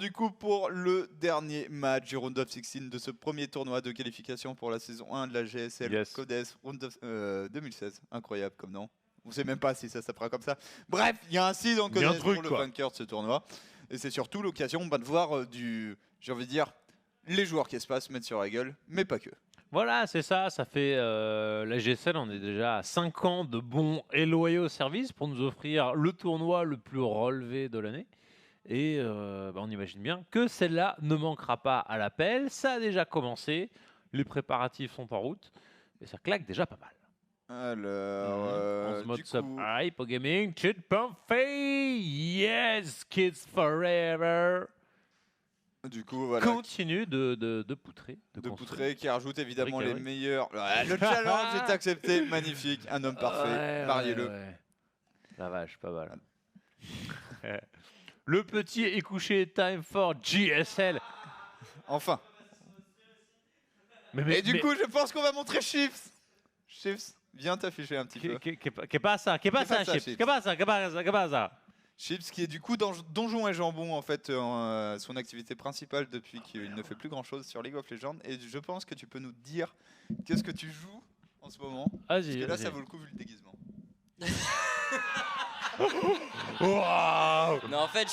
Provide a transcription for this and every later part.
du coup pour le dernier match du Round of 16 de ce premier tournoi de qualification pour la saison 1 de la GSL Yes. Codes Round of 2016. Incroyable comme nom. On sait même pas si ça s'appellera comme ça. Bref, il y a un seed en Il y a un Codes truc, pour le quoi. vainqueur de ce tournoi. Et c'est surtout l'occasion de voir j'ai envie de dire, les joueurs qui se passent mettre sur la gueule, mais pas que. Voilà, c'est ça. Ça fait la GSL, on est déjà à 5 ans de bons et loyaux services pour nous offrir le tournoi le plus relevé de l'année. Et on imagine bien que celle-là ne manquera pas à l'appel. Ça a déjà commencé. Les préparatifs sont en route. Et ça claque déjà pas mal. Alors, On se mode du sub coup, hype au gaming. Chid Pumphy. Yes, kids forever. voilà. Continue de poutrer. De construire. Poutré qui rajoute évidemment Bric à les bric. meilleurs. Ouais, le challenge est accepté, magnifique, un homme parfait, Ouais, mariez-le. ouais. La vache, pas mal. Le petit est couché, time for GSL. Enfin. Mais, Et du coup, je pense qu'on va montrer Chips. Chips, viens t'afficher un petit peu. Qu'est pas ça, Chips. Chips. Qu'est pas ça. Chips qui est du coup dans Donjons et Jambon en fait, son activité principale depuis qu'il ne fait plus grand chose sur League of Legends. Et je pense que tu peux nous dire qu'est-ce que tu joues en ce moment. Parce que là, ça vaut le coup vu le déguisement. Waouh. Non, en fait,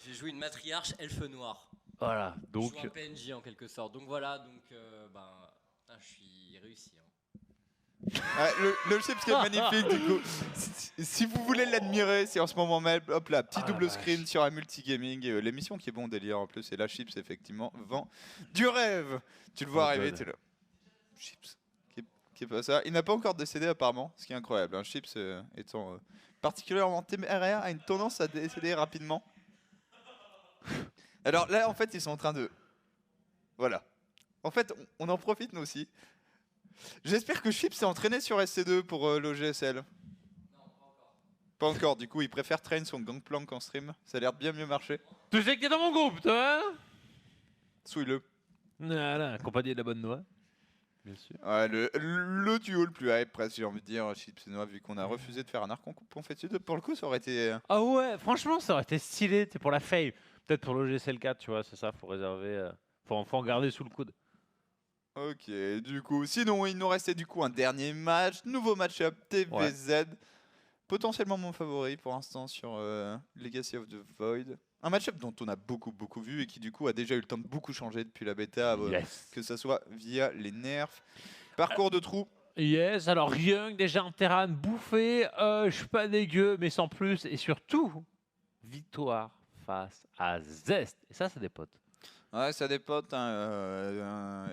j'ai joué une matriarche elfe noire. Voilà, donc. Je joue un PNJ en quelque sorte. Donc voilà, je suis réussi. Hein. Le Chips qui est magnifique du coup. Si vous voulez l'admirer, c'est en ce moment même. Hop là, petit double screen sur un multigaming. L'émission qui est bon délire en plus. Et là, Chips effectivement vend du rêve. Tu le vois arriver, tu es là. Chips. Qui est pas ça. Il n'a pas encore décédé apparemment, ce qui est incroyable. Chips étant particulièrement téméraire, a une tendance à décéder rapidement. Alors là, en fait, ils sont en train de... Voilà. En fait, on en profite nous aussi. J'espère que Chips s'est entraîné sur SC2 pour l'OGSL. Non, pas encore. Pas encore, du coup, il préfère traîner son gangplank en stream. Ça a l'air de bien mieux marcher. Tu sais que t'es dans mon groupe, toi, hein? Souille-le. Voilà, accompagné de la bonne noix. Bien sûr. Ouais, le duo le plus hype, presque, j'ai envie de dire, Chips et Noah, vu qu'on a refusé de faire un arc en coupe, on fait dessus. Pour le coup, ça aurait été... Ah ouais, franchement, ça aurait été stylé. T'es pour la fame. Peut-être pour l'OGSL 4, tu vois, c'est ça, faut réserver. Faut en garder sous le coude. Ok, du coup, sinon il nous restait du coup un dernier match, nouveau match-up TVZ, potentiellement mon favori pour l'instant sur Legacy of the Void. Un match-up dont on a beaucoup vu et qui du coup a déjà eu le temps de beaucoup changer depuis la bêta, que ce soit via les nerfs. Parcours de trou. Yes, alors Young déjà un terrain bouffé, je suis pas dégueu, mais sans plus, et surtout, victoire face à Zest. Et ça, c'est des potes. Ouais, ça dépote.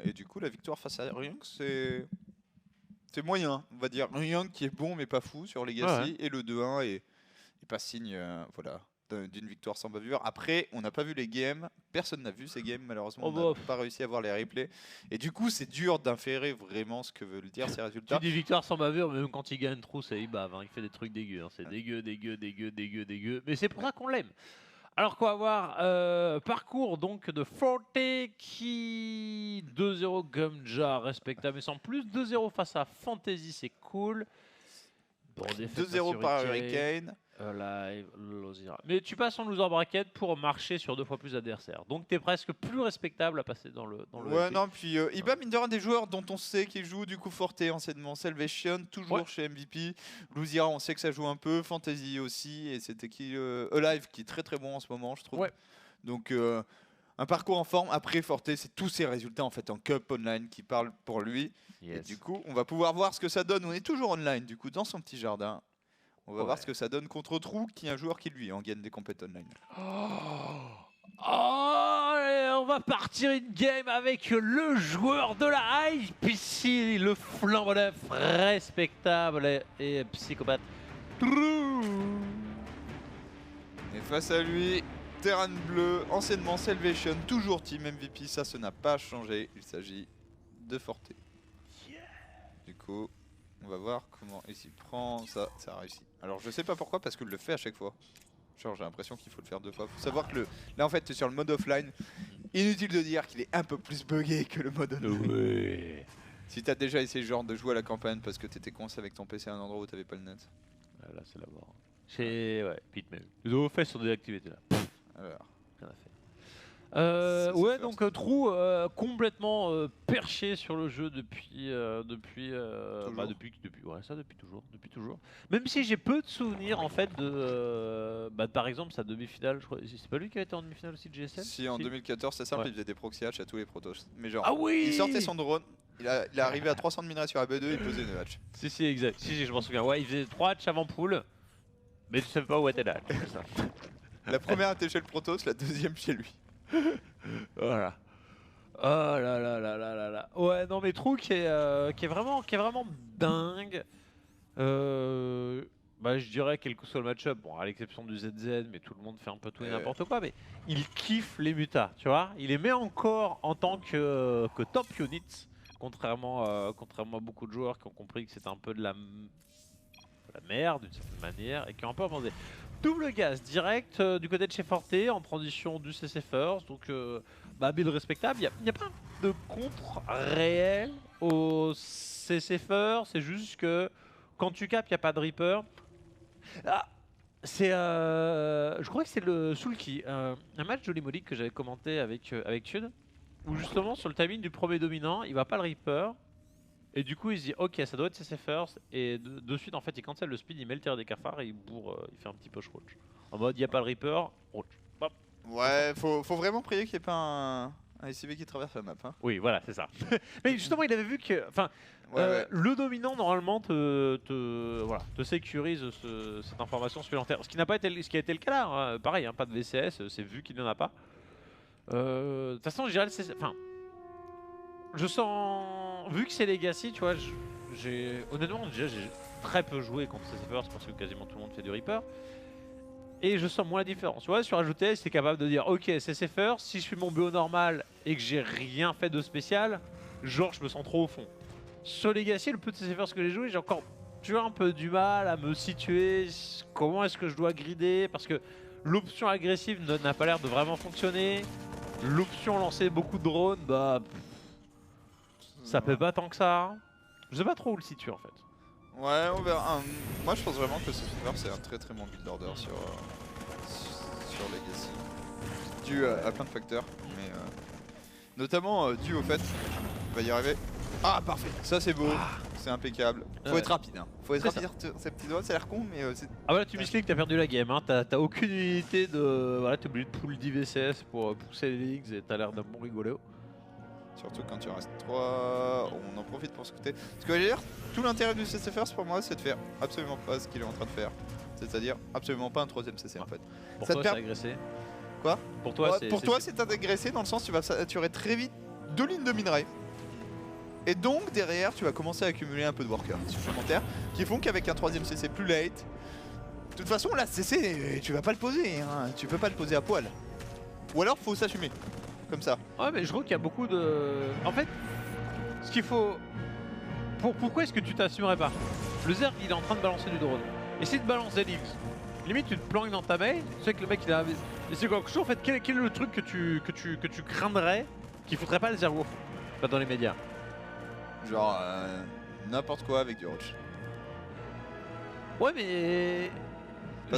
Et du coup, la victoire face à Ryung, c'est moyen, on va dire. Ryung qui est bon mais pas fou sur Legacy. Et le 2-1 est pas signe d'une victoire sans bavure. Après, on n'a pas vu les games. Personne n'a vu ces games, malheureusement. On n'a pas réussi à voir les replays. Et du coup, c'est dur d'inférer vraiment ce que veulent dire ces résultats. Tu dis victoire sans bavure, même quand il gagne trop, il bave. Il fait des trucs dégueux. Hein. C'est dégueu. Mais c'est pour ça qu'on l'aime. Alors qu'on va voir parcours donc de Forte qui 2-0 Gumja respectable mais sans plus, 2-0 face à Fantasy, c'est cool. Bon, 2-0 par Hurricane. Live, Lozira. Mais tu passes en loser bracket pour marcher sur 2 fois plus d'adversaires. Donc tu es presque plus respectable à passer dans le ouais, LP. non, puis Iba, mine de rien, des joueurs dont on sait qu'ils jouent, du coup, Forte, anciennement Salvation, toujours chez MVP. Luzira, on sait que ça joue un peu. Fantasy aussi. Et c'était qui Alive, qui est très bon en ce moment, je trouve. Ouais. Donc, un parcours en forme. Après, Forte, c'est tous ses résultats en fait en Cup Online qui parlent pour lui. Yes. Et du coup, on va pouvoir voir ce que ça donne. On est toujours online, du coup, dans son petit jardin. On va voir ce que ça donne contre Trou, qui est un joueur qui, lui, en gagne des compètes online. On va partir une game avec le joueur de la hype ici, le flambeau neuf respectable et psychopathe. Et face à lui, Terran Bleu, anciennement Salvation, toujours Team MVP, ça n'a pas changé. Il s'agit de Forte. Du coup, on va voir comment il s'y prend. Ça a réussi. Alors je sais pas pourquoi, parce qu'il le fait à chaque fois. Genre j'ai l'impression qu'il faut le faire 2 fois. Faut savoir que là en fait tu es sur le mode offline. Inutile de dire qu'il est un peu plus buggé que le mode online. Ouais. Si t'as déjà essayé genre de jouer à la campagne parce que t'étais coincé avec ton PC à un endroit où t'avais pas le net. Là c'est la mort. Chez Pitman. Les OFS sont désactivés là. Alors. Rien à faire. C'est Ouais, super, donc Trou complètement perché sur le jeu depuis depuis toujours. Même si j'ai peu de souvenirs en fait de par exemple sa demi-finale, je crois, c'est pas lui qui a été en demi-finale aussi de GSL. Si en 2014 c'est simple, Ouais. il faisait des proxy hatch à tous les protos. Mais genre, Ah oui. il sortait son drone, il est arrivé à 300 de minerais sur AB2, il posait une hatch. Si exact. Si je m'en souviens. Ouais, il faisait 3 hatchs avant pool, mais tu savais pas où était la hatch. C'est ça. La première était chez le protos, la deuxième chez lui. Voilà. Oh là là là là là là. Ouais, non mais Trou qui est vraiment dingue. Je dirais quel que soit le match-up, bon à l'exception du ZZ, mais tout le monde fait un peu tout et n'importe quoi, mais il kiffe les mutas, tu vois. Il les met encore en tant que top unit, contrairement à beaucoup de joueurs qui ont compris que c'était un peu de la merde d'une certaine manière et qui ont un peu abandonné. Double gaz direct du côté de chez Forte en transition du CC First, donc build respectable. Il n'y a pas de contre réel au CC First, c'est juste que quand tu capes, il n'y a pas de Reaper. Ah, je crois que c'est le Soulki, un match Jolly Molly que j'avais commenté avec Tud, où justement sur le timing du premier dominant, il va pas le Reaper. Et du coup il se dit ok ça doit être CC First et de suite en fait il cancel le speed, il met le tir des cafards et il bourre, il fait un petit push roach. En mode il n'y a pas le Reaper, roach. Hop. Ouais, faut vraiment prier qu'il n'y ait pas un SCV qui traverse la map. Hein. Oui voilà c'est ça. Mais justement il avait vu que le dominant normalement te sécurise cette information supplémentaire. Ce qui n'a pas été, ce qui a été le cas là, hein. Pareil hein, pas de VCS, c'est vu qu'il n'y en a pas. De toute façon je dirais le CC, je sens, vu que c'est Legacy, tu vois, honnêtement déjà j'ai très peu joué contre CC First parce que quasiment tout le monde fait du Reaper. Et je sens moins la différence. Tu vois, sur ajouter, c'est capable de dire ok CC First, si je suis mon BO normal et que j'ai rien fait de spécial, genre je me sens trop au fond. Sur Legacy, le peu de CC First que j'ai joué, j'ai encore tu vois, un peu du mal à me situer, comment est-ce que je dois grider, parce que l'option agressive n'a pas l'air de vraiment fonctionner. L'option lancer beaucoup de drones, ça peut pas tant que ça. Je sais pas trop où le situer en fait. Ouais, on verra. Moi je pense vraiment que ce serveur c'est un très très bon build order sur Legacy. Dû à plein de facteurs, mais notamment dû au fait qu'il va y arriver. Ah parfait, ça c'est beau, c'est impeccable. Faut être rapide, hein. Faut être rapide sur ces petits doigts, ça a l'air con mais c'est... Ah voilà, tu misclick, t'as perdu la game, hein. T'as aucune unité de... Voilà, t'es obligé de pull 10 VCS pour pousser les leagues et t'as l'air d'un bon rigolo. Surtout quand tu restes 3, on en profite pour scouter. Ce que je veux dire, tout l'intérêt du CC First pour moi c'est de faire absolument pas ce qu'il est en train de faire. C'est-à-dire absolument pas un troisième CC en fait. Pour ça toi c'est agressé. Quoi? Pour toi c'est agressé dans le sens où tu vas saturer très vite 2 lignes de minerais. Et donc derrière tu vas commencer à accumuler un peu de workers supplémentaires qui font qu'avec un troisième CC plus late, de toute façon là CC tu vas pas le poser, hein. Tu peux pas le poser à poil. Ou alors faut s'assumer. Comme ça. Ouais mais je crois qu'il y a beaucoup de... En fait, ce qu'il faut... Pourquoi est-ce que tu t'assumerais pas? Le Zerg il est en train de balancer du drone. Essaye de balancer l'X. Limite tu te planques dans ta mail, tu sais que le mec il a... Et c'est quoi en fait, quel est le truc que tu craindrais qu'il foutrait pas le Zerg pas dans les médias? Genre n'importe quoi avec du roach. Ouais mais...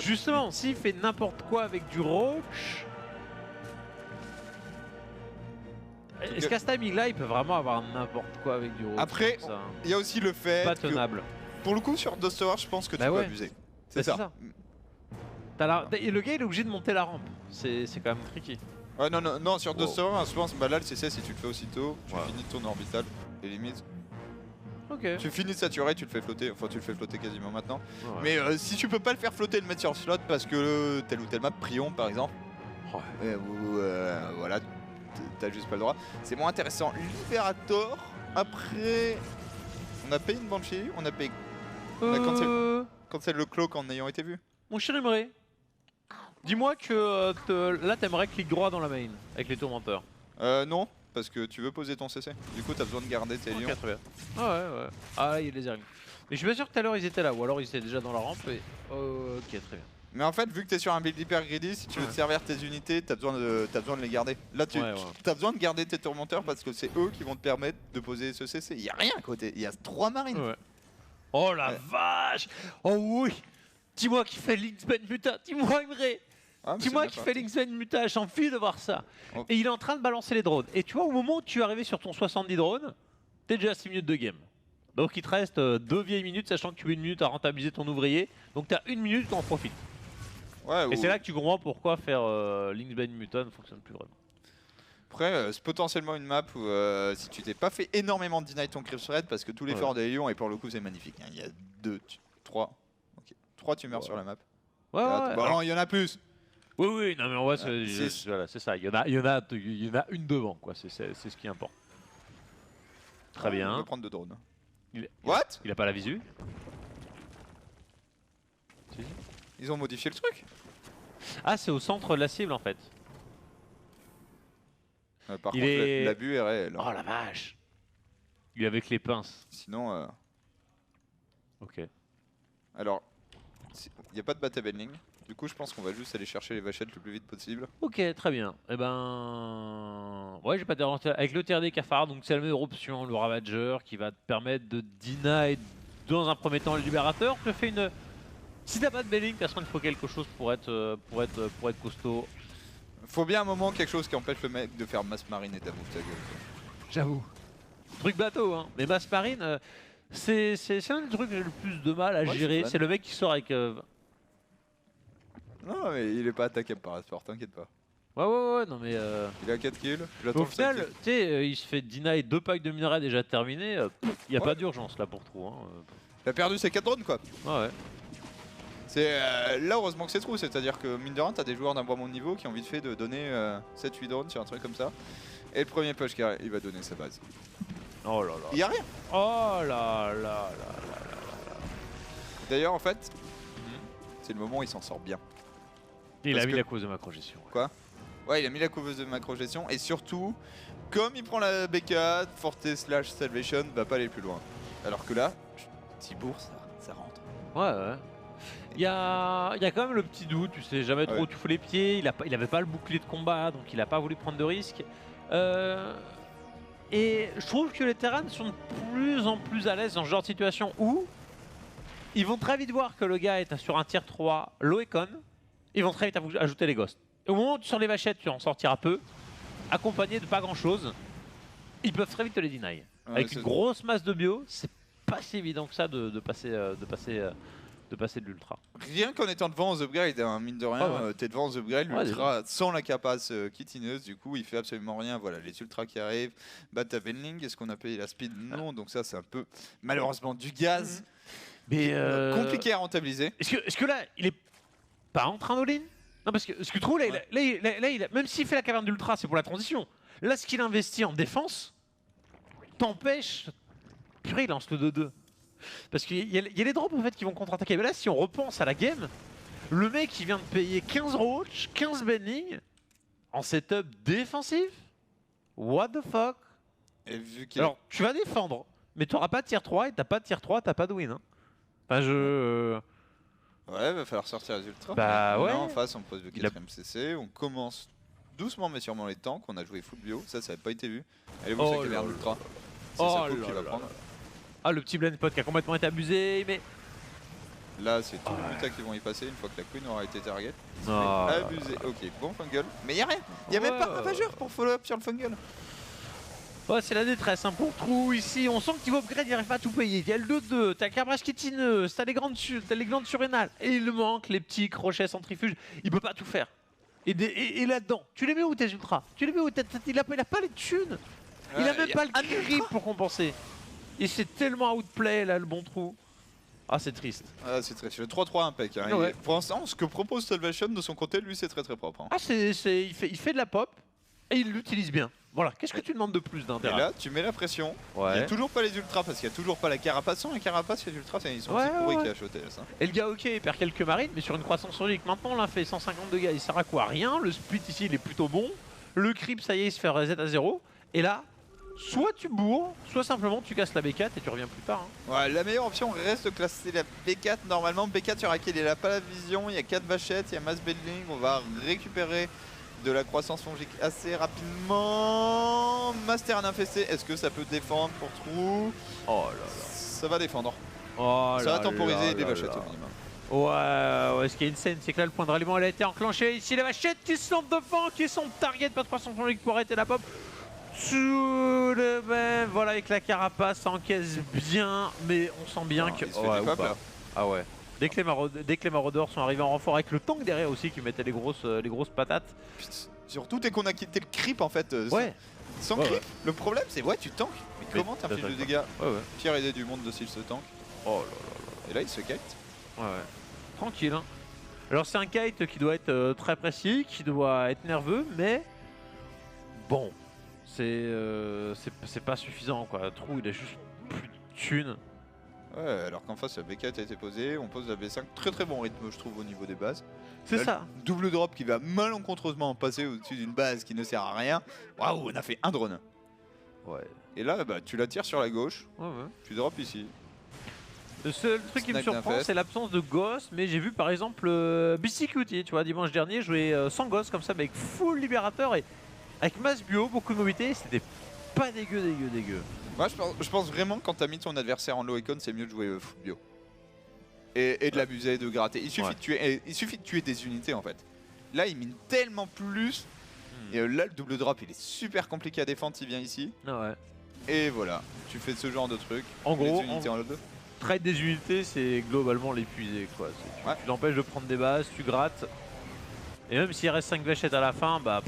Justement, s'il fait n'importe quoi avec du roach... Est-ce qu'à ce timing là il peut vraiment avoir n'importe quoi avec du roach? Après, il y a aussi le fait pas tenable. Que, pour le coup sur Dust Tower je pense que tu peux abuser. C'est ça. Et le gars il est obligé de monter la rampe, c'est quand même tricky. Ouais non sur Dust Tower je pense là le CC si tu le fais aussitôt, tu finis ton orbital et limite. Ok. Tu finis de saturer, tu le fais flotter, enfin tu le fais flotter quasiment maintenant. Ouais. Mais si tu peux pas le faire flotter et le mettre sur slot parce que telle ou telle map, Prion par exemple, voilà, t'as juste pas le droit. C'est moins intéressant. Liberator, après, on a payé une Banshee, on a payé... cancel le cloak en ayant été vu. Mon cher Imre, dis-moi que là t'aimerais clic droit dans la main avec les tourmenteurs. Non, parce que tu veux poser ton CC. Du coup t'as besoin de garder tes lions. Très bien. Ouais. Ah là il y a les ergs. Mais je suis pas sûr que tout à l'heure ils étaient là, ou alors ils étaient déjà dans la rampe et... Ok très bien. Mais en fait, vu que t'es sur un build hyper greedy, si tu veux te servir tes unités, t'as besoin de les garder. Là, t'as besoin de garder tes tourmenteurs parce que c'est eux qui vont te permettre de poser ce CC. Y'a rien à côté, il y a 3 marines. Ouais. Oh la vache. Oh oui. Dis-moi qui fait l'X-Ben Muta, dis-moi Imre. Ah, mais c'est Dis-moi bien qui parti. fait Linksman Muta, j'ai envie de voir ça. Oh. Et il est en train de balancer les drones. Et tu vois, au moment où tu es arrivé sur ton 70 drones, t'es déjà à 6 minutes de game. Donc il te reste 2 vieilles minutes, sachant que tu as 1 minute à rentabiliser ton ouvrier. Donc t'as 1 minute, t'en profites. Ouais, Et c'est là que tu comprends pourquoi faire Linksman Muta ne fonctionne plus vraiment. Après, c'est potentiellement une map où si tu t'es pas fait énormément de deny ton Crypt Thread, parce que tout l'effort des lions, et pour le coup c'est magnifique, hein. Il y a 3 tumeurs sur la map. Ouais, ouais, ouais. Bon, il y en a plus. Oui, oui, non mais en vrai, six. voilà, c'est ça. Il y en a une devant, quoi. C'est ce qui importe. Très On bien. peut prendre 2 drones. Il, What? il a pas la visu. Si, si. Ils ont modifié le truc. Ah, c'est au centre de la cible en fait. Par Il contre, est- l'abus est réel. Oh la vache. Il est avec les pinces. Sinon, Ok. alors, il n'y a pas de batabelling. Du coup, je pense qu'on va juste aller chercher les vachettes le plus vite possible. Ok, très bien. Eh ben. Ouais, j'ai pas de avec le TRD cafard, donc c'est la meilleure option, le Ravager, qui va te permettre de deny dans un premier temps le libérateur. Tu fais une. Si t'as pas de belling, de toute façon, il faut quelque chose pour être costaud. Faut bien un moment quelque chose qui empêche le mec de faire masse marine et d'amour ta gueule. Quoi. J'avoue. Truc bateau, hein. Mais Mass Marine, c'est un des trucs que j'ai le plus de mal à Ouais, gérer. c'est C'est le mec qui sort avec. Non, mais il est pas attaquable par sport, t'inquiète pas. Ouais, non mais. Il a 4 kills. J'attends Au le final, 5 tu sais, il se fait deny 2 packs de minerais déjà terminés. Il n'y a Ouais. pas d'urgence là pour trop. Hein. Il a perdu ses 4 drones quoi. Ouais. C'est là heureusement que c'est true, c'est-à-dire que mine de rien t'as des joueurs d'un bon niveau qui ont vite fait de donner 7-8 drones sur un truc comme ça. Et le premier push qui arrive, il va donner sa base. Oh là là. Il y a rien. Oh là là là. D'ailleurs en fait, c'est le moment où il s'en sort bien. Il Parce a mis que- la cause de macro-gestion. Ouais. Quoi? Ouais, il a mis la couveuse de macro-gestion et surtout, comme il prend la B4, Forte slash Salvation va pas aller plus loin. Alors que là, Tibour, ça rentre. Ouais. Il y a quand même le petit doute, tu sais jamais trop où Ouais. tu fous les pieds. Il avait pas le bouclier de combat, donc il a pas voulu prendre de risques. Et je trouve que les Terrans sont de plus en plus à l'aise dans ce genre de situation où ils vont très vite voir que le gars est sur un tier 3 low econ. Ils vont très vite ajouter les ghosts. Et au moment où tu sors les vachettes, tu en sortiras peu, accompagné de pas grand chose. Ils peuvent très vite te les deny. Ouais, Avec c'est- une grosse masse de bio, c'est pas si évident que ça de passer de l'ultra. Rien qu'en étant devant aux upgrades, hein, mine de rien, Ouais. t'es devant aux upgrades, Ouais, l'ultra sans la capace kitineuse, du coup il fait absolument rien. Voilà, les ultras qui arrivent, Batavenling, est-ce qu'on a payé la speed? Non, donc ça c'est un peu malheureusement du gaz. Mais Compliqué à rentabiliser. Est-ce que là, il est pas en train d'all-in? Non, parce que ce que je trouve, même s'il fait la caverne d'ultra, c'est pour la transition. Là, ce qu'il investit en défense t'empêche. Purée, il lance le 2-2. Parce qu'il y a les drops en fait qui vont contre-attaquer. Mais là, si on repense à la game, le mec il vient de payer 15 roach, 15 bending en setup défensif. What the fuck? Et vu qu'il Alors, tu vas défendre, mais tu n'auras pas de tier 3 et t'as pas de tier 3, t'as pas de win. Hein. Enfin, je. ouais, va falloir sortir les ultras. Bah On est ouais. en face, on pose le Il a- 4ème CC, on commence doucement mais sûrement les tanks, on a joué full bio, ça avait pas été vu. Allez vous Oh sa caverne là ultra. C'est Oh sa coupe là qui va là prendre. Ah, le petit blind pot qui a complètement été abusé, mais. Là c'est tout le muta qui vont y passer une fois que la queen aura été target. Oh. Abusé. Ok, bon fungal. Mais y'a rien. Y'a même pas un ravageur pour follow up sur le fungal. Ouais, c'est la détresse hein, pour Trou ici. On sent que niveau upgrade, il arrive pas à tout payer. Il y a le 2-2, t'as cabrage kétineuse, t'as les glandes surrénales. Et il manque les petits crochets centrifuges. Il peut pas tout faire. Et là-dedans, tu les mets où tes ultras? Tu les mets où il a pas les thunes. Il a même pas le grip pour compenser. Et c'est tellement outplay là, le bon Trou. Ah, c'est triste. Ah, c'est très. Le 3-3 impec. Hein. Ouais. Et pour l'instant, ce que propose Salvation de son côté, lui, c'est très très propre. Hein. Ah, il fait de la pop et il l'utilise bien. Voilà, qu'est-ce que tu demandes de plus d'un Et terrain? là, tu mets la pression. Il y a Ouais. toujours pas les ultras parce qu'il y a toujours pas la carapace. Sans la carapace, les ultras, ils sont Ouais, aussi pourris ouais. qu'il a HOTS. Hein. Et le gars, ok, il perd quelques marines, mais sur une croissance logique. Maintenant, là, fait 150 dégâts, il sert à quoi? Rien. Le split ici, il est plutôt bon. Le creep, ça y est, il se fait reset à 0. Et là, soit tu bourres, soit simplement tu casses la B4 et tu reviens plus tard. Hein. Ouais, la meilleure option reste de classer la B4 normalement. B4 sur laquelle il a pas la vision, il y a 4 vachettes, il y a mass building, on va récupérer de la croissance fongique assez rapidement. Master un infesté, est-ce que ça peut défendre pour Trou? Oh là là. Ça va défendre. Oh Ça là va temporiser là des là vachettes là. au minimum. Ouais, ce qui est insane, c'est que là le point de ralliement il a été enclenché. Ici la vachette qui se lance devant, qui est son target, pas 300 pour arrêter la pop. Sous le même, voilà, avec la carapace, ça encaisse bien, mais on sent bien Non, que. il se fait du pop, là. Ah ouais. Dès que les maraudeurs sont arrivés en renfort avec le tank derrière aussi qui mettait les grosses patates. Putain, surtout dès qu'on a quitté le creep en fait. Ouais. Sans Ouais, creep, ouais. le problème c'est ouais tu tankes. Mais comment t'infliges de t'attaques. dégâts? Ouais, ouais. Pire idée du monde de s'il se tank. Oh là là. Et là il se kite. Ouais, ouais. Tranquille. Hein. Alors c'est un kite qui doit être très précis, qui doit être nerveux, mais bon, c'est pas suffisant quoi. Trou, il a juste plus de thunes. Ouais, alors qu'en face la B4 a été posée, on pose la B5, très très bon rythme je trouve au niveau des bases. C'est Là, ça. Double drop qui va malencontreusement passer au-dessus d'une base qui ne sert à rien. Waouh, on a fait un drone. Ouais. Et là bah tu la tires sur la gauche, Ouais, ouais. tu drops ici. Le seul truc qui me Snipe surprend, d'infest. c'est l'absence de Ghost, mais j'ai vu par exemple BCQT, tu vois, dimanche dernier, jouer sans Ghost comme ça, mais avec full libérateur et avec masse bio, beaucoup de mobilité, c'était pas dégueu. Moi je pense vraiment que quand t'as mis ton adversaire en low icon, c'est mieux de jouer full bio. Et de l'abuser, de gratter. Il suffit, il suffit de tuer des unités en fait. Là il mine tellement plus. Et là le double drop il est super compliqué à défendre s'il vient ici. Ah ouais. Et voilà, tu fais ce genre de truc. En gros, les unités en low 2. trade des unités, c'est globalement l'épuiser quoi. Ouais. Tu l'empêches de prendre des bases, tu grattes. Et même s'il reste 5 vachettes à la fin, bah.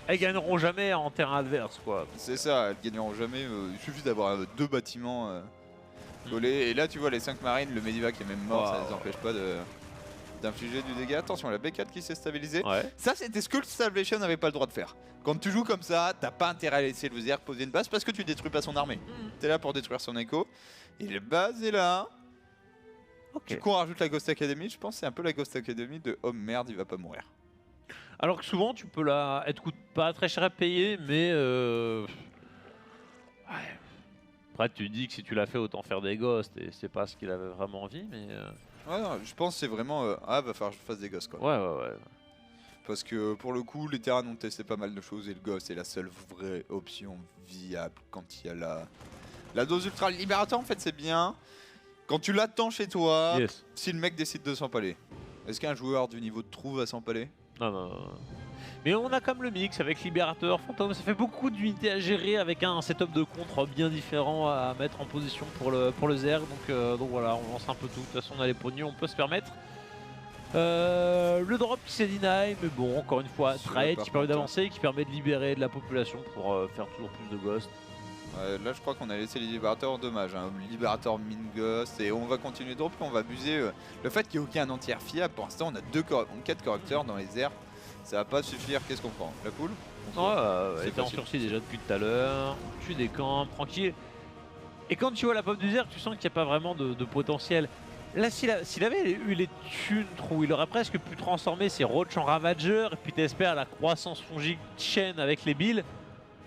Elles gagneront jamais en terrain adverse quoi. C'est ça, elles gagneront jamais. Il suffit d'avoir 2 bâtiments collés. Et là tu vois les 5 marines, le Medivac est même mort, ça les empêche pas d'infliger du dégât. Attention, la B4 qui s'est stabilisée. Ouais. Ça c'était ce que le Salvation n'avait pas le droit de faire. Quand tu joues comme ça, t'as pas intérêt à laisser le Zerg poser une base parce que tu détruis pas son armée. T'es là pour détruire son écho. Et la base est là. Ok. Du coup on rajoute la Ghost Academy, je pense que c'est un peu la Ghost Academy de oh merde il va pas mourir. Alors que souvent tu peux la. Elle te coûte pas très cher à payer, mais. Ouais. Après tu te dis que si tu l'as fait autant faire des ghosts et c'est pas ce qu'il avait vraiment envie, mais. Ouais, non, je pense que c'est vraiment ah va falloir que je fasse des ghosts quoi. Ouais. Parce que pour le coup les terrains ont testé pas mal de choses et le ghost est la seule vraie option viable quand il y a la dose ultra libérateur en fait c'est bien. Quand tu l'attends chez toi, Yes. si le mec décide de s'empaler. Est-ce qu'un joueur du niveau de trou va s'empaler? Non. Mais on a comme le mix avec Libérateur, Fantôme, ça fait beaucoup d'unités à gérer avec un setup de contre bien différent à mettre en position pour le Zerg. Donc voilà, on lance un peu tout. De toute façon, on a les pognons, on peut se permettre. Le drop qui s'est deny, mais bon, encore une fois, Sur trade par qui permet contre, d'avancer, qui permet de libérer de la population pour faire toujours plus de ghosts. Là je crois qu'on a laissé les libérateurs en dommage. Hein. Libérateur mine ghost et on va continuer de drop, on va abuser le fait qu'il n'y ait aucun entier fiable. Pour l'instant on a 4 correcteurs dans les airs. Ça va pas suffire, qu'est-ce qu'on prend? La poule? Elle était en sursis déjà depuis tout à l'heure. Tu décampes, tranquille. Et quand tu vois la pop du Zerg, tu sens qu'il n'y a pas vraiment de potentiel. Là, s'il avait eu les thunes trop, il aurait presque pu transformer ses Roach en Ravageur et puis t'espères la croissance fongique chaîne avec les billes.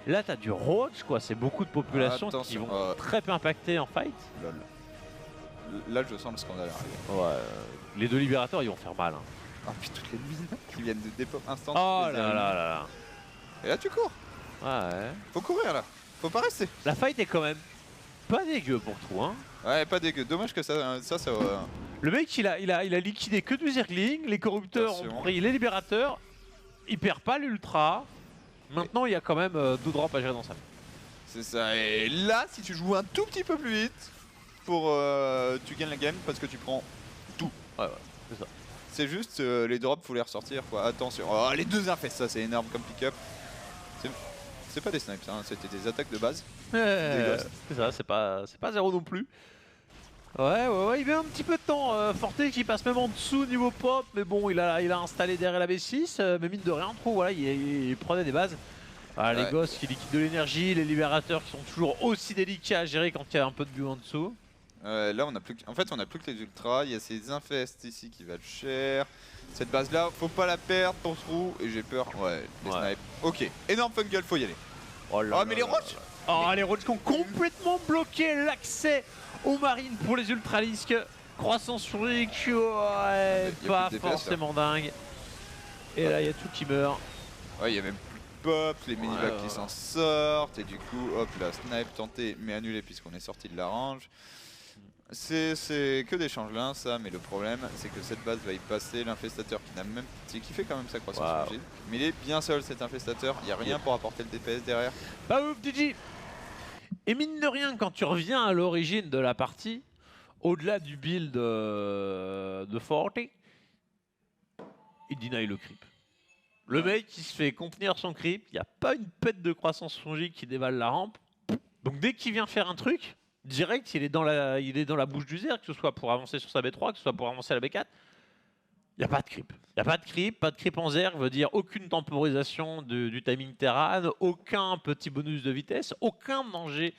Là, t'as du Roach, quoi. C'est beaucoup de populations qui Attention, vont très peu impacter en fight. Lol. Là je sens le scandale arriver. Ouais. Les deux libérateurs, ils vont faire mal. Hein. Ah puis toutes les mines qui viennent de dépop instant. Oh là là. Et là tu cours. Ouais. Faut courir là. Faut pas rester. La fight est quand même pas dégueu pour tout, hein. Ouais pas dégueu. Dommage que ça Le mec, il a liquidé que du Zergling, les corrupteurs Attention. ont pris les libérateurs, il perd pas l'ultra. Maintenant, il y a quand même 2 drops à gérer dans sa main. C'est ça. Et là si tu joues un tout petit peu plus vite pour tu gagnes la game parce que tu prends tout. Ouais, c'est ça. C'est juste les drops faut les ressortir quoi. Attention. Oh, les 2 infestes, ça c'est énorme comme pick-up. C'est pas des snipes hein, c'était des attaques de base. C'est ça, c'est pas 0 non plus. Ouais, il met un petit peu de temps. Forte qui passe même en dessous niveau pop, mais bon, il a installé derrière la B6, mais mine de rien, trop, voilà, il prenait des bases. Voilà, les gosses qui liquident de l'énergie, les libérateurs qui sont toujours aussi délicats à gérer quand il y a un peu de but en dessous. Là on a plus que... En fait on a plus que les ultras, il y a ces infestes ici qui valent cher. Cette base là, faut pas la perdre pour trou et j'ai peur. Ouais, les snipes. Ok, énorme fungal, faut y aller. Oh mais les roches. Les roches qui ont complètement bloqué l'accès aux marines pour les ultralisques. Croissance sur les Q, ouais, y a pas plus de DPS, forcément dingue. Et là il y a tout qui meurt. Ouais, il y a même plus de pop, les minivacs qui s'en sortent et du coup, hop, la snipe tentée mais annulée puisqu'on est sorti de la range. C'est que des changelins ça, mais le problème c'est que cette base va y passer l'infestateur qui n'a même qui fait quand même sa croissance rigide. Mais il est bien seul cet infestateur, il n'y a rien pour apporter le DPS derrière. Bah ouf DJ. Et mine de rien, quand tu reviens à l'origine de la partie, au-delà du build de Forte, il deny le creep. Le mec qui se fait contenir son creep, il n'y a pas une pète de croissance fongique qui dévale la rampe. Donc dès qu'il vient faire un truc, direct il est dans la bouche du Zerg, que ce soit pour avancer sur sa B3, que ce soit pour avancer à la B4. Il n'y a pas de creep. Il n'y a pas de creep en Zerg veut dire aucune temporisation du timing Terran, aucun petit bonus de vitesse, aucun danger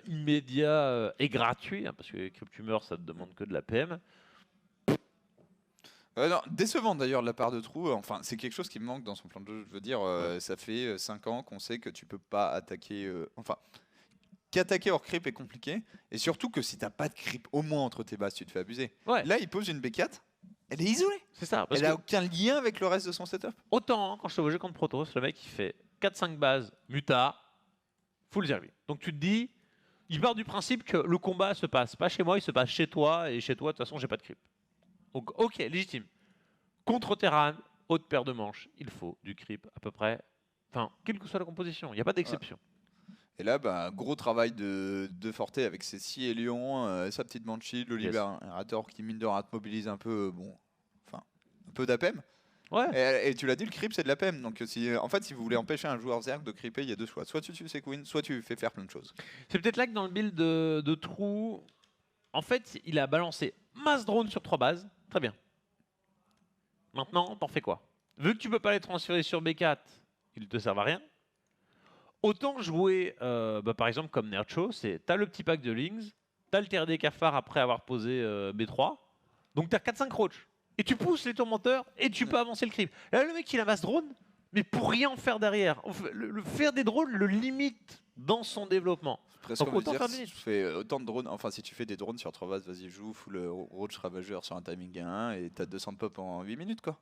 immédiat et gratuit, hein, parce que les creep tumeurs ça te demande que de la PM. Non, décevant d'ailleurs de la part de Trou, enfin c'est quelque chose qui me manque dans son plan de jeu, je veux dire, ça fait 5 ans qu'on sait que tu peux pas attaquer, enfin qu'attaquer hors creep est compliqué, et surtout que si t'as pas de creep au moins entre tes bases tu te fais abuser. Ouais. Là il pose une B4, elle est isolée, C'est ça. Parce elle a que aucun lien avec le reste de son setup. autant hein, quand je te voyais contre Protoss, le mec il fait 4-5 bases, muta, full Zerg. Donc tu te dis, il part du principe que le combat se passe pas chez moi, il se passe chez toi, et chez toi de toute façon j'ai pas de creep. Donc ok, légitime. Contre Terran, haute paire de manches, il faut du creep à peu près, enfin, quelle que soit la composition, il n'y a pas d'exception. Et là, bah, gros travail de Forte avec ses 6 Hélions, sa petite Banshee, le Libérator qui mine de rien te mobilise un peu, bon, enfin, un peu d'APM. Ouais. Et tu l'as dit, le creep c'est de l'APM. Donc en fait, si vous voulez empêcher un joueur Zerg de creeper, il y a deux choix. Soit tu tues ses queens, soit tu fais faire plein de choses. C'est peut-être là que dans le build de Trou, en fait, il a balancé masse drone sur 3 bases, très bien. Maintenant, t'en fais quoi? Vu que tu peux pas les transférer sur B4, ils te servent à rien. Autant jouer, par exemple, comme Nercho, c'est t'as le petit pack de Lings, t'as le TRD Cafard après avoir posé B3, donc t'as 4-5 roach. Et tu pousses les tourmenteurs et tu peux avancer le creep. Là, le mec, il amasse drone, mais pour rien en faire derrière. Le faire des drones le limite dans son développement. Presque Donc, on veut autant dire, faire si vite. tu fais autant de drones, enfin si tu fais des drones sur 3 bases, vas-y joue full roach ravageur sur un timing 1 et t'as 200 pop en 8 minutes quoi.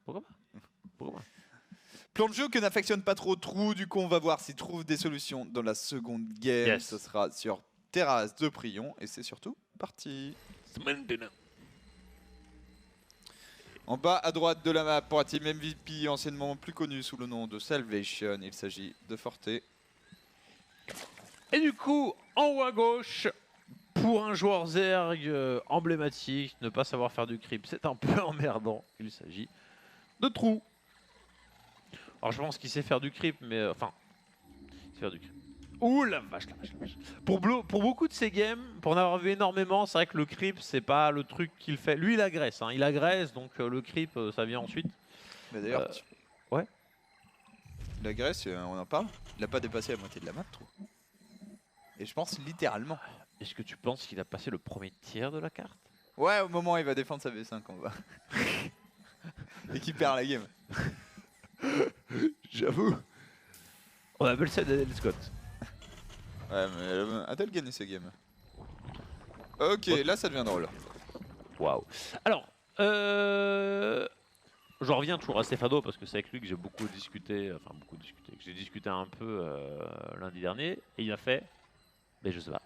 Pourquoi pas? Pourquoi pas? Plan de jeu que n'affectionne pas trop Trou, du coup on va voir s'il trouve des solutions dans la seconde game. Yes. Ce sera sur Terrasse de Prion et c'est surtout parti. En bas à droite de la map pour la team MVP, anciennement plus connu sous le nom de Salvation, il s'agit de Forte. Et du coup, en haut à gauche, pour un joueur Zerg emblématique, ne pas savoir faire du creep, c'est un peu emmerdant. Il s'agit de Trou. Alors je pense qu'il sait faire du creep, mais enfin, il sait faire du creep. Ouh la vache, la vache, la vache. Pour beaucoup de ces games, pour en avoir vu énormément, c'est vrai que le creep, c'est pas le truc qu'il fait. Lui, il agresse, hein. Il agresse, donc le creep, ça vient ensuite. Mais d'ailleurs, ouais. La Grèce, on en parle, il n'a pas dépassé la moitié de la map, Trou. Et je pense littéralement. Est-ce que tu penses qu'il a passé le premier tiers de la carte? Ouais, au moment où il va défendre sa V5 en bas. Et qu'il perd la game. J'avoue. On appelle ça Daniel Scott. Ouais, mais a-t-elle gagné ces games? Ok, là ça devient drôle. Waouh. Alors, je reviens toujours à Stefano parce que c'est avec lui que j'ai beaucoup discuté, que j'ai discuté un peu lundi dernier, et il a fait, mais je sais pas.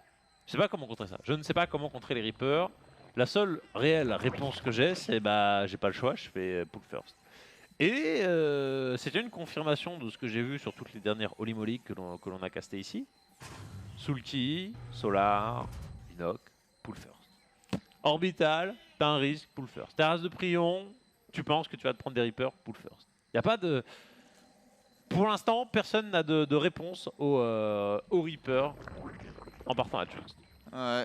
Je sais pas comment contrer ça. Je ne sais pas comment contrer les Reapers. La seule réelle réponse que j'ai, c'est bah j'ai pas le choix, je fais pull first. Et c'était une confirmation de ce que j'ai vu sur toutes les dernières Holy Moly que l'on a casté ici. Sulky, Solar, Inoc, pull first. Orbital, t'as un risque, pull first. Terrasse de Prion, tu penses que tu vas te prendre des Reapers, pull first. Y a pas de... Pour l'instant, personne n'a de réponse au Reaper en partant à first.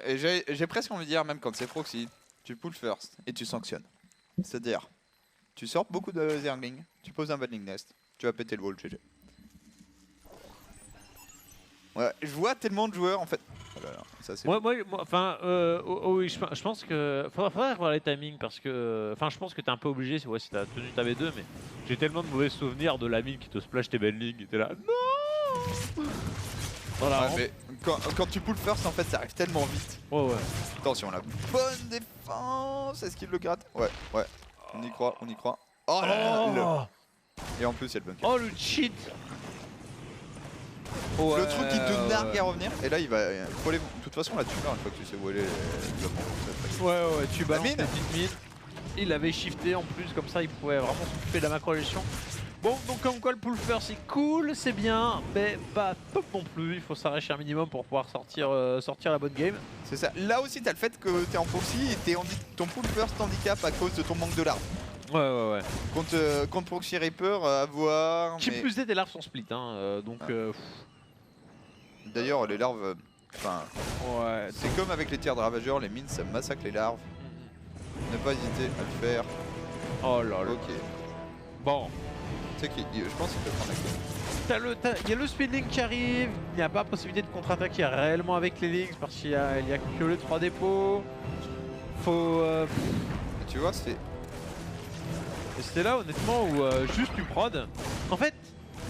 Et j'ai presque envie de dire, même quand c'est proxy, tu pull first et tu sanctionnes. C'est-à-dire, tu sors beaucoup de Zergling, tu poses un Badling Nest, tu vas péter le wall GG. Ouais, je vois tellement de joueurs en fait. Oh là là, ça c'est. Oui, je pense que faudrait revoir les timings parce que, enfin, je pense que t'es un peu obligé si t'as tenu ta V2, mais j'ai tellement de mauvais souvenirs de la mine qui te splash tes bendings, et t'es là, non. Voilà. Ouais, mais quand tu pull first, en fait, ça arrive tellement vite. Ouais. Attention, la bonne défense. Est-ce qu'il le gratte? Ouais. On y croit, on y croit. Oh là là. Et en plus, il y a le bunker. Oh le cheat. Le truc qui te nargue à revenir. Et là, il va. Faut aller... De toute façon, là, tu meurs une fois que tu sais où aller. Ouais, tu balances mine. la petite mine. Il avait shifté en plus, comme ça il pouvait vraiment s'occuper de la macro-gestion. Bon, donc comme quoi le pull first c'est cool, c'est bien, mais pas top non plus. Il faut s'arracher un minimum pour pouvoir sortir la bonne game. C'est ça. Là aussi, t'as le fait que t'es en proxy et ton pull first handicap à cause de ton manque de larves. Ouais. Contre Proxy Reaper, à voir. Qui Mais... plus est, tes larves sont split, hein, donc. D'ailleurs, les larves. Enfin. Ouais. C'est comme avec les tiers de ravageurs, les mines ça massacre les larves. Ne pas hésiter à le faire. Oh là là. Ok. Bon. Tu sais je pense qu'il peut prendre la clé. Il y a le speed link qui arrive, il n'y a pas possibilité de contre-attaquer réellement avec les links parce qu'il y a que les 3 dépôts. Faut. Et tu vois, c'est. Et c'était là honnêtement où juste tu prod. En fait,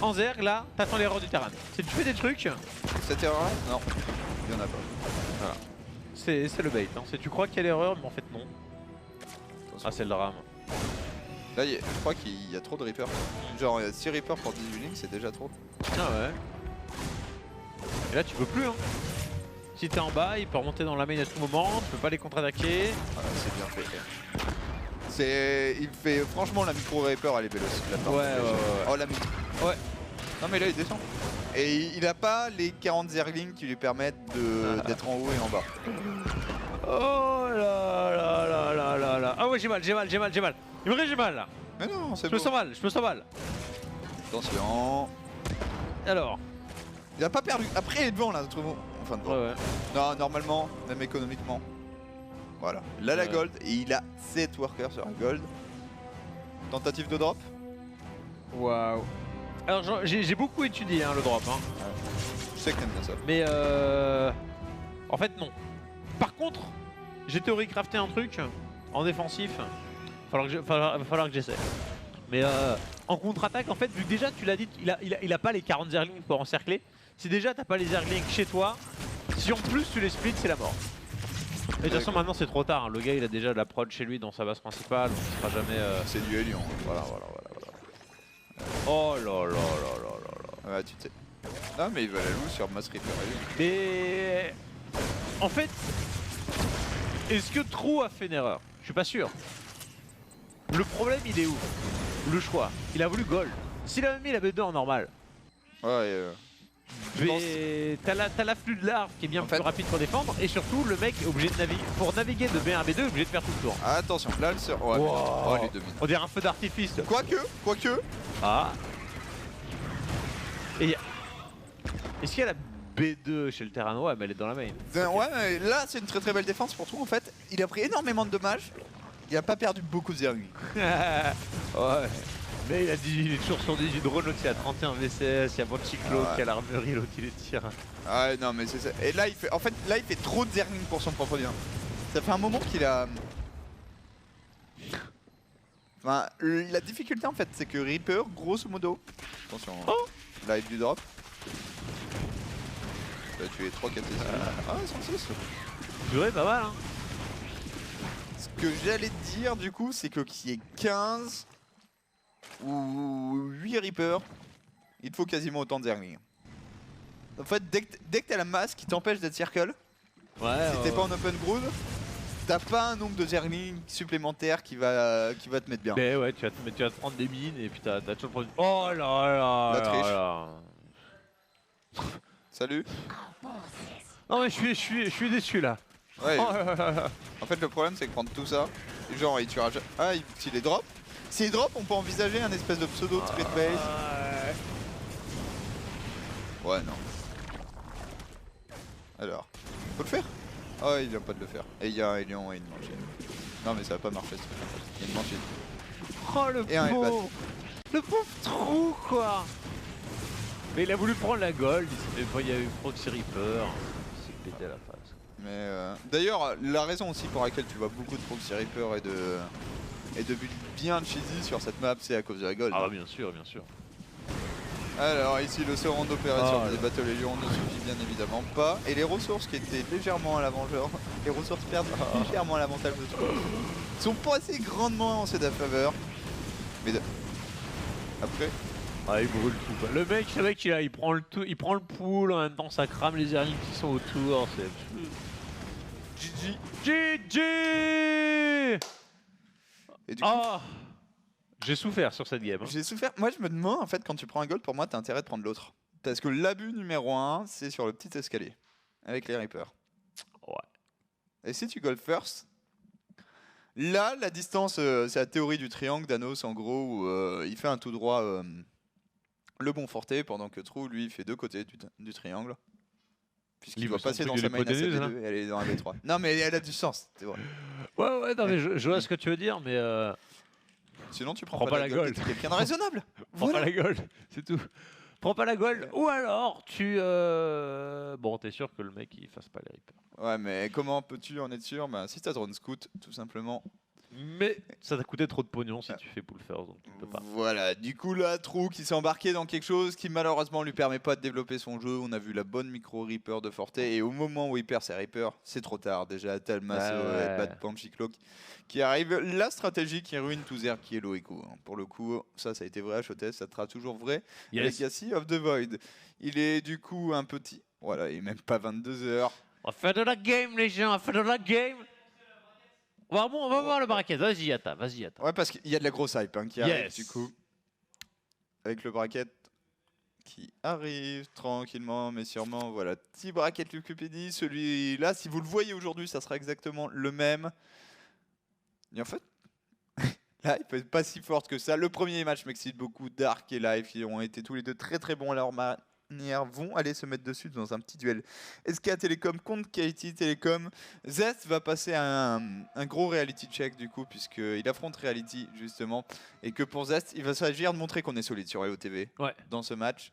en Zerg là, t'attends l'erreur du terrain. C'est tu fais des trucs. Cette erreur là? Non, il y en a pas. Voilà. C'est le bait. Hein. C'est tu crois qu'il y a l'erreur, mais en fait non. Attention. Ah, c'est le drame. Là, je crois qu'il y a trop de Reapers. Genre 6 Reapers pour 18 links, c'est déjà trop. Ah ouais. Et là, tu peux plus. Hein. Si t'es en bas, il peut remonter dans la main à tout moment. Tu peux pas les contre-attaquer. Ah, c'est bien fait. Il fait franchement la micro Reaper, elle est véloce. Ouais. Oh la micro. Ouais. Non mais là il descend. Et il a pas les 40 Zerglings qui lui permettent d'être en haut et en bas. Oh là. Ah ouais, j'ai mal. Il me reste j'ai mal là. Mais non, c'est Je me bon. sens mal. Attention. Alors. Il a pas perdu. Après il est devant là, trouve en fin de compte. Ouais. Non, normalement, même économiquement. Voilà. Là la Ouais. gold et il a 7 workers sur la gold. Tentative de drop. Waouh. Alors j'ai beaucoup étudié hein, le drop. Hein. Je sais que t'aimes bien ça. Mais en fait non. Par contre, j'ai théorie crafté un truc en défensif. Va falloir que j'essaie. Mais en contre-attaque, en fait, vu que déjà tu l'as dit, il a pas les 40 Zerglings pour encercler. Si déjà t'as pas les Zerglings chez toi, si en plus tu les splits, c'est la mort. Et de toute façon maintenant c'est trop tard. Hein. Le gars il a déjà de la prod chez lui dans sa base principale, donc il sera jamais. C'est du Hélion. Voilà. Oh là. Ouais, tu sais. Non mais il va la loup sur Mass Reaper. Mais en fait, est-ce que Trou a fait une erreur? Je suis pas sûr. Le problème il est où? Le choix. Il a voulu gold. S'il avait mis la B2 en normal. Ouais. Mais t'as l'afflux de larves qui est bien En plus fait- rapide pour défendre et surtout le mec est obligé de naviguer. Pour naviguer de B1 à B2, il est obligé de faire tout le tour. Attention, là elle se. Ouais, Wow. oh les deux mines. On dirait un feu d'artifice. Quoique. Ah. Et est-ce qu'il y a la B2 chez le terrain? Ouais, mais elle est dans la main. Ouais, mais là c'est une très très belle défense pour tout en fait. Il a pris énormément de dommages. Il a pas perdu beaucoup de Zerglings. Ouais. Mais il est toujours sur 18 drones, l'autre il a 31 VCS, il y a Bonchiclo qui a l'armurerie, l'autre il les tire. Ouais, non mais c'est ça. Et là il fait. En fait, là il fait trop de Zerglings pour son propre bien. Ça fait un moment qu'il a. Enfin, la difficulté en fait, c'est que Reaper, grosso modo. Attention, live du drop. Il a tué 3 4 Ah, 106. Purée, pas mal hein. Ce que j'allais te dire du coup, c'est que qu'il y ait 15 ou 8 Reapers, il te faut quasiment autant de Zerglings. En fait, dès que t'as la masse qui t'empêche d'être circle, Ouais. si t'es pas en open ground, t'as pas un nombre de Zerglings supplémentaires qui va te mettre bien. Mais ouais, tu vas te prendre des mines et puis t'as toujours le produit. Oh là là La là triche. là. Salut. Non mais je suis déçu là. Ouais. Oh là là là. En fait, le problème, c'est que prendre tout ça, genre, il tuera. Ah, s'il les drop. S'il drop, on peut envisager un espèce de pseudo trade base. Ouais, non. Alors, faut le faire. Oh, il vient pas de le faire. Et il y a un Hélion et une Manchine. Non, mais ça va pas marcher ce truc. Il y a une Manchine. Oh le Et un pauvre. Le pauvre trou quoi. Mais il a voulu prendre la gold, il y a eu Proxy Reaper. Il s'est pété à la face. Mais d'ailleurs, la raison aussi pour laquelle tu vois beaucoup de Proxy Reaper et de buts bien cheesy sur cette map, c'est à cause de la gold. Ah bah bien sûr, bien sûr. Alors ici le second d'opération Ah, des là. Battle Légion ne suffit bien évidemment pas. Et les ressources qui étaient légèrement à l'avant-genre, les ressources perdues légèrement à l'avantage de tout, sont pas assez grandement en sa faveur. Mais après, Ah, il brûle tout. Quoi. Le mec, il prend le pool, en même temps ça crame les airlings qui sont autour. C'est GG. GG. Et du coup, j'ai souffert sur cette game. Hein. j'ai souffert. Moi, je me demande, en fait, quand tu prends un gold, pour moi, t'as intérêt de prendre l'autre. Parce que l'abus numéro 1, c'est sur le petit escalier. Avec les Reapers. Ouais. Et si tu gold first, là, la distance, c'est la théorie du triangle d'Anos, en gros, où il fait un tout droit le bon forté, pendant que True, lui, il fait deux côtés du triangle. Puisqu'il doit passer dans sa main ACB2 et elle est dans la B3. Non, mais elle a du sens, c'est vrai. Ouais, non, mais je vois ce que tu veux dire, mais. Sinon, tu prends pas la gold. T'es quelqu'un de raisonnable. Prends pas la gold, c'est tout. Prends pas la gold, ou alors tu. Bon, t'es sûr que le mec il fasse pas les Reapers. Ouais, mais comment peux-tu en être sûr? Bah, si t'as drone scout, tout simplement. Mais ça t'a coûté trop de pognon si tu fais pull first, donc tu peux pas. Voilà, du coup là, True qui s'est embarqué dans quelque chose qui malheureusement lui permet pas de développer son jeu. On a vu la bonne micro Reaper de Forte et au moment où il perd ses Reapers, c'est trop tard. Déjà Talmas et Bad Panchiklo qui arrive. La stratégie qui ruine Touzer qui est Loeco. Pour le coup, ça a été vrai à Showtest, ça sera toujours vrai. Legacy of the Void. Il est du coup un petit. Voilà, il est même pas 22 heures. On va faire de la game les gens, on va faire de la game. On va voir le bracket, vas-y Yata. Ouais, parce qu'il y a de la grosse hype qui arrive du coup. Avec le bracket qui arrive tranquillement mais sûrement. Voilà, petit bracket Lucupédie. Celui-là, si vous le voyez aujourd'hui, ça sera exactement le même. Et en fait, là, il peut être pas si forte que ça. Le premier match m'excite beaucoup. Dark et Life, ils ont été tous les deux très très bons à leur manière. Vont aller se mettre dessus dans un petit duel SK Telecom contre KT Telecom. Zest va passer un gros reality check du coup puisqu'il affronte Reality justement et que pour Zest il va s'agir de montrer qu'on est solide sur LOTV dans ce match.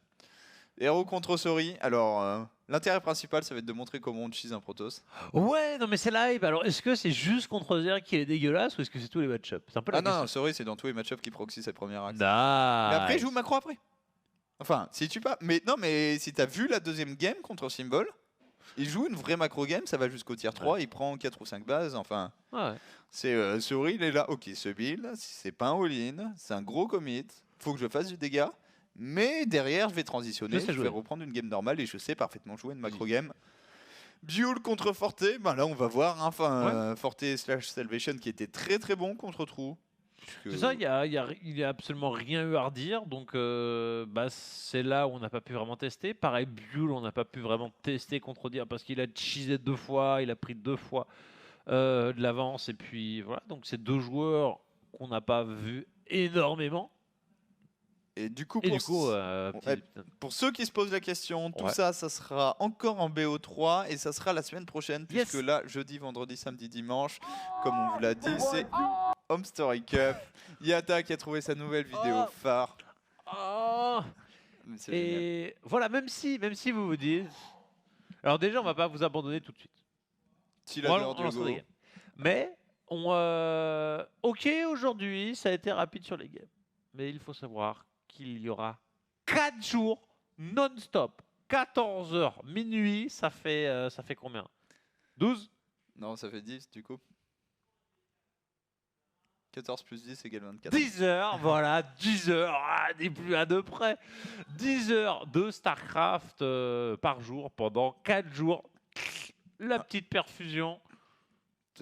Hero contre Sori, alors l'intérêt principal ça va être de montrer comment on cheese un Protoss. Ouais, non mais c'est la hype. Alors est-ce que c'est juste contre Zer qui est dégueulasse ou est-ce que c'est tous les match-ups? C'est un peu la question. Non, Sori c'est dans tous les match-ups qui proxy cette première axe. Mais après il joue macro après. Enfin, si tu pas. Mais non, mais si t'as vu la deuxième game contre Symbol, il joue une vraie macro game, ça va jusqu'au tier 3, il prend 4 ou 5 bases. Enfin, c'est Sori, il est là. Ok, ce build, c'est pas un all-in, c'est un gros commit. Faut que je fasse du dégât, mais derrière, je vais transitionner, je vais reprendre une game normale et je sais parfaitement jouer une macro game. Buell contre Forte, ben là on va voir. Enfin, Forte / Salvation qui était très très bon contre True. C'est ça, il y a absolument rien eu à redire, donc c'est là où on n'a pas pu vraiment tester. Pareil, Buell, on n'a pas pu vraiment tester contre Dia parce qu'il a cheesé 2 fois, il a pris 2 fois de l'avance, et puis voilà, donc c'est 2 joueurs qu'on n'a pas vu énormément. Et du coup, pour ceux qui se posent la question, tout ça sera encore en BO3 et ça sera la semaine prochaine, puisque là, jeudi, vendredi, samedi, dimanche, comme on vous l'a dit, c'est Home Story Cup. Yata qui a trouvé sa nouvelle vidéo phare. Et voilà, même si vous vous dites... Alors déjà, on va pas vous abandonner tout de suite. Si la heure du go. Mais, ok, aujourd'hui, ça a été rapide sur les games. Mais il faut savoir qu'il y aura 4 jours non-stop. 14 h, minuit, ça fait combien? 12? Non, ça fait 10 du coup. 14 plus 10 égale 24. 10 heures, voilà, 10 heures, n'est plus à deux près. 10 heures de StarCraft par jour pendant 4 jours. La petite perfusion.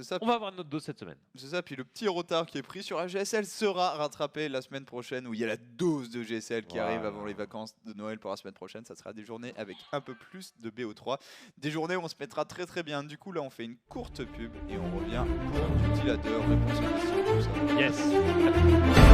Ça, on va avoir notre dos cette semaine. C'est ça, puis le petit retard qui est pris sur la GSL sera rattrapé la semaine prochaine où il y a la dose de GSL qui arrive avant les vacances de Noël pour la semaine prochaine. Ça sera des journées avec un peu plus de BO3. Des journées où on se mettra très très bien. Du coup, là, on fait une courte pub et on revient pour du Tilader, réponse aux questions, tout ça. Yes.